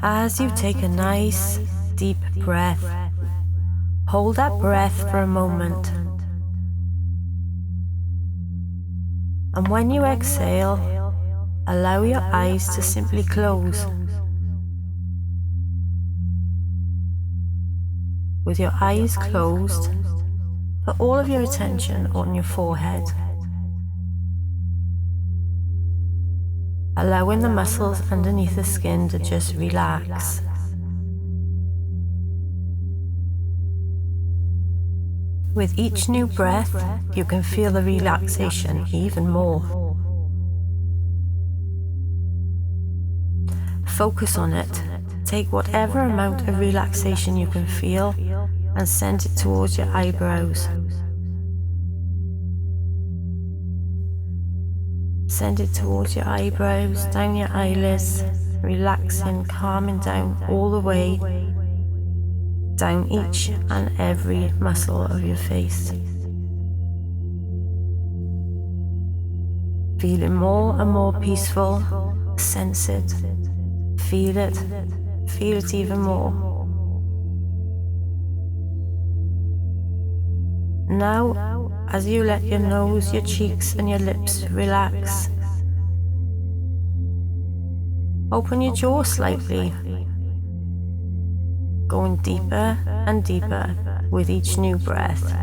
As you take a nice, deep breath, hold that breath for a moment. And when you exhale, allow your eyes to simply close. With your eyes closed, put all of your attention on your forehead, allowing the muscles underneath the skin to just relax. With each new breath, you can feel the relaxation even more. Focus on it. Take whatever amount of relaxation you can feel and send it towards your eyebrows. Send it towards your eyebrows, down your eyelids, relaxing, calming down all the way, down each and every muscle of your face. Feeling more and more peaceful, sense it, feel it even more. Now, as you let your nose, your cheeks and your lips relax, open your jaw slightly, going deeper and deeper with each new breath.